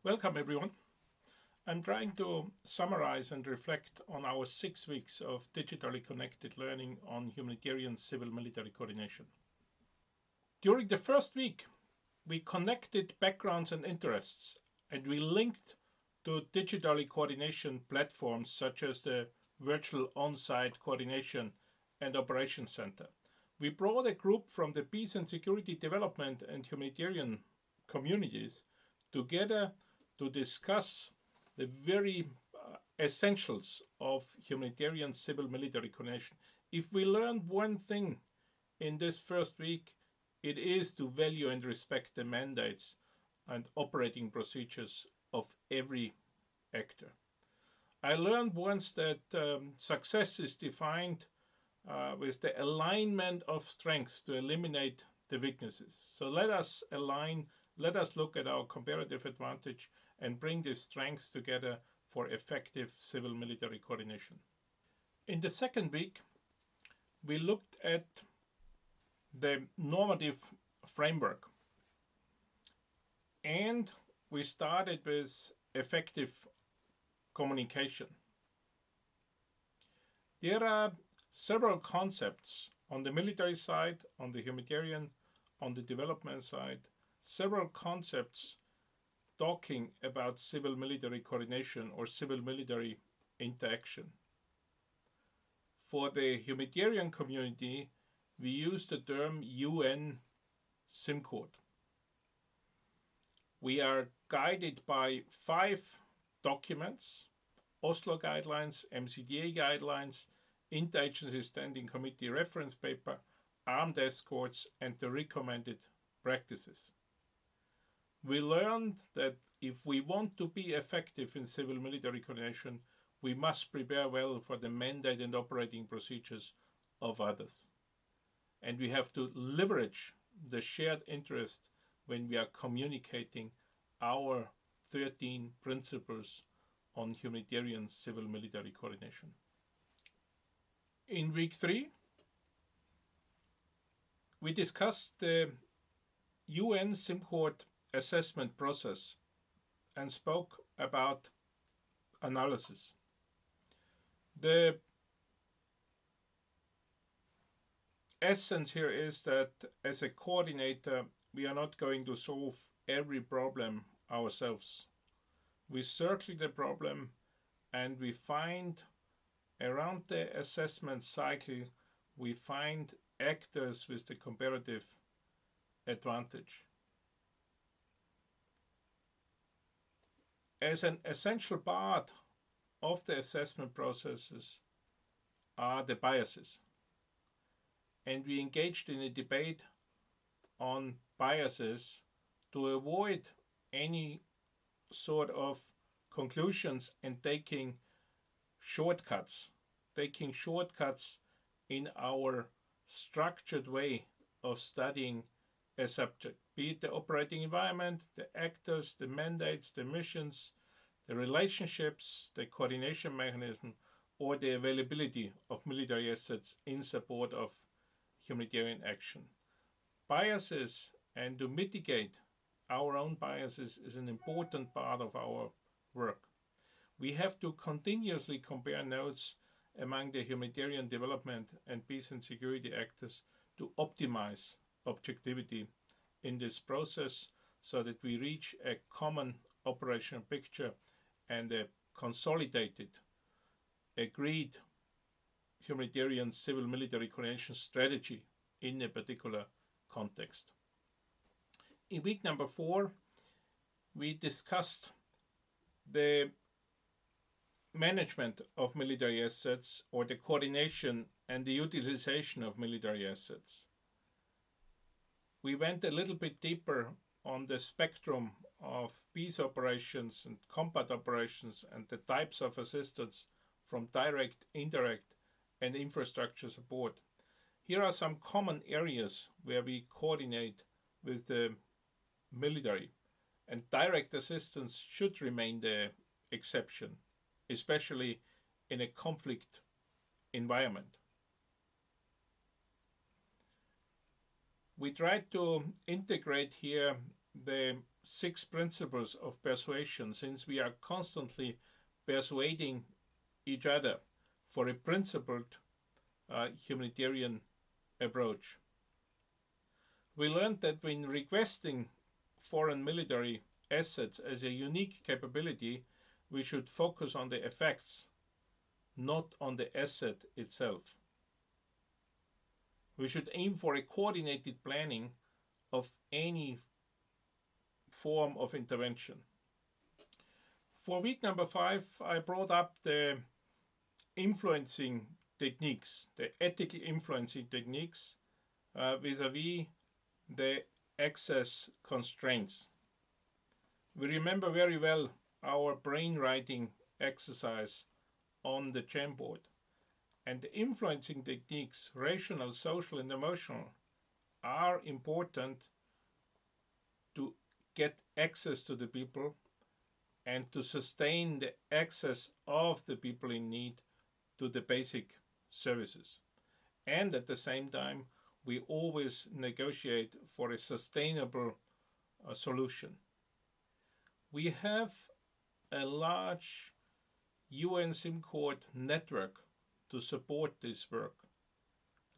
Welcome everyone. I'm trying to summarize and reflect on our 6 weeks of digitally connected learning on humanitarian civil-military coordination. During the first week, we connected backgrounds and interests, and we linked to digitally coordination platforms such as the virtual on-site coordination and operations center. We brought a group from the peace and security development and humanitarian communities together to discuss the very essentials of humanitarian civil-military coordination. If we learned one thing in this first week, it is to value and respect the mandates and operating procedures of every actor. I learned once that success is defined with the alignment of strengths to eliminate the weaknesses. So let us align, let us look at our comparative advantage and bring these strengths together for effective civil-military coordination. In the second week, we looked at the normative framework, and we started with effective communication. There are several concepts on the military side, on the humanitarian, on the development side, several concepts talking about civil-military coordination or civil-military interaction. For the humanitarian community, we use the term UN-CMCoord. We are guided by 5 documents: Oslo guidelines, MCDA guidelines, Interagency Standing Committee reference paper, armed escorts, and the recommended practices. We learned that if we want to be effective in civil-military coordination, we must prepare well for the mandate and operating procedures of others. And we have to leverage the shared interest when we are communicating our 13 principles on humanitarian civil-military coordination. In week 3, we discussed the UN-CMCoord assessment process and spoke about analysis. The essence here is that as a coordinator, we are not going to solve every problem ourselves. We circle the problem and we find around the assessment cycle, we find actors with the comparative advantage. As an essential part of the assessment processes are the biases. And we engaged in a debate on biases to avoid any sort of conclusions and taking shortcuts in our structured way of studying a subject, be it the operating environment, the actors, the mandates, the missions, the relationships, the coordination mechanism, or the availability of military assets in support of humanitarian action. Biases and to mitigate our own biases is an important part of our work. We have to continuously compare notes among the humanitarian development and peace and security actors to optimize objectivity in this process so that we reach a common operational picture and a consolidated, agreed humanitarian civil-military coordination strategy in a particular context. In week number 4, we discussed the management of military assets or the coordination and the utilization of military assets. We went a little bit deeper on the spectrum of peace operations and combat operations and the types of assistance from direct, indirect, and infrastructure support. Here are some common areas where we coordinate with the military, and direct assistance should remain the exception, especially in a conflict environment. We tried to integrate here the 6 principles of persuasion, since we are constantly persuading each other for a principled humanitarian approach. We learned that when requesting foreign military assets as a unique capability, we should focus on the effects, not on the asset itself. We should aim for a coordinated planning of any form of intervention. For week number 5, I brought up the influencing techniques, the ethical influencing techniques vis-a-vis the access constraints. We remember very well our brainwriting exercise on the Jamboard. And the influencing techniques, rational, social, and emotional, are important to get access to the people and to sustain the access of the people in need to the basic services. And at the same time, we always negotiate for a sustainable solution. We have a large UN-CMCoord network to support this work.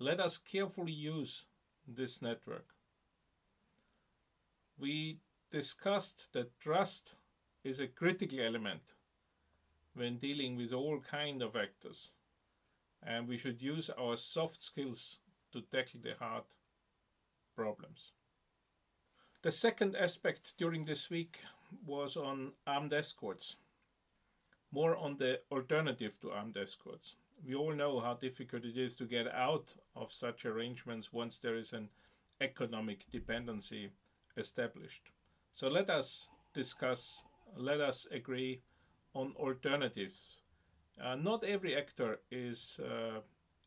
Let us carefully use this network. We discussed that trust is a critical element when dealing with all kinds of actors, and we should use our soft skills to tackle the hard problems. The second aspect during this week was on armed escorts, more on the alternative to armed escorts. We all know how difficult it is to get out of such arrangements once there is an economic dependency established. So let us discuss, let us agree on alternatives. Not every actor is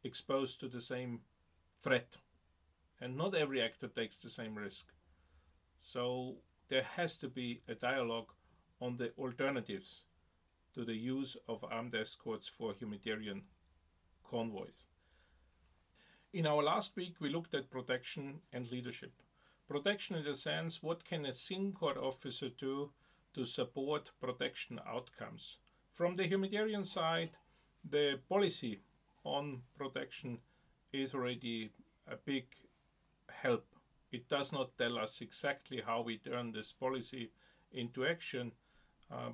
exposed to the same threat, and not every actor takes the same risk. So there has to be a dialogue on the alternatives to the use of armed escorts for humanitarian convoys. In our last week, we looked at protection and leadership. Protection in the sense, what can a CMCoord officer do to support protection outcomes? From the humanitarian side, the policy on protection is already a big help. It does not tell us exactly how we turn this policy into action,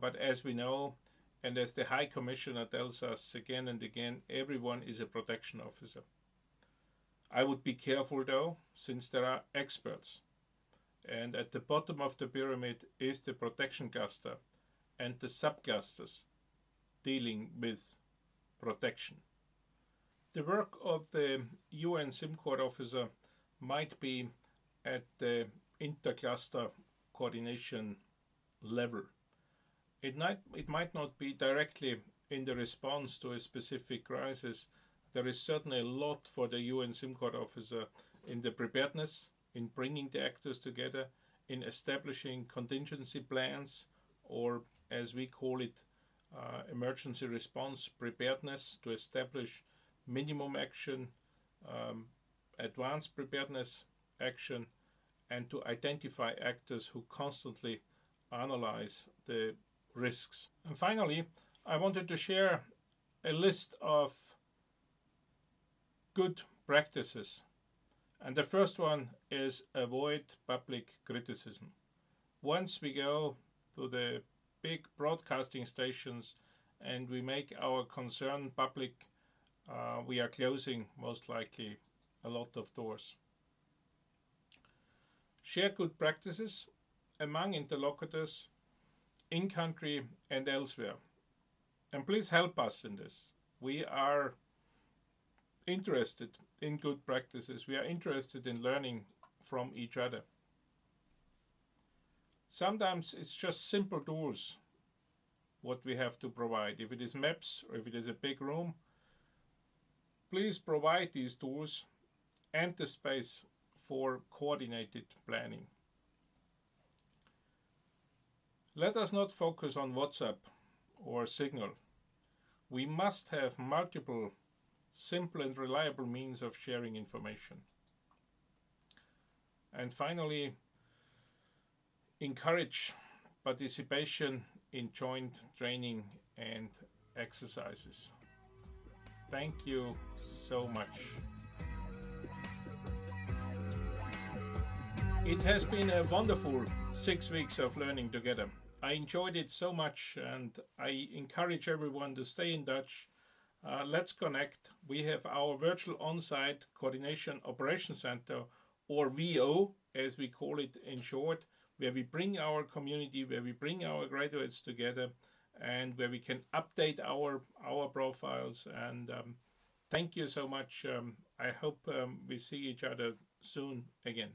but as we know, and as the High Commissioner tells us again and again, everyone is a protection officer. I would be careful though, since there are experts. And at the bottom of the pyramid is the protection cluster and the subclusters dealing with protection. The work of the UN CMCoord officer might be at the intercluster coordination level. It might not be directly in the response to a specific crisis. There is certainly a lot for the UN CMCoord officer in the preparedness, in bringing the actors together, in establishing contingency plans, or as we call it, emergency response preparedness, to establish minimum action, advanced preparedness action, and to identify actors who constantly analyze the risks. And finally, I wanted to share a list of good practices. And the first one is avoid public criticism. Once we go to the big broadcasting stations and we make our concern public, we are closing most likely a lot of doors. Share good practices among interlocutors in country and elsewhere. And please help us in this. We are interested in good practices. We are interested in learning from each other. Sometimes it's just simple tools what we have to provide. If it is maps or if it is a big room, please provide these tools and the space for coordinated planning. Let us not focus on WhatsApp or Signal. We must have multiple simple and reliable means of sharing information. And finally, encourage participation in joint training and exercises. Thank you so much. It has been a wonderful 6 weeks of learning together. I enjoyed it so much, and I encourage everyone to stay in touch. Let's connect. We have our virtual on-site coordination operation center, or VO as we call it in short, where we bring our community, where we bring our graduates together, and where we can update our profiles. And thank you so much. I hope we see each other soon again.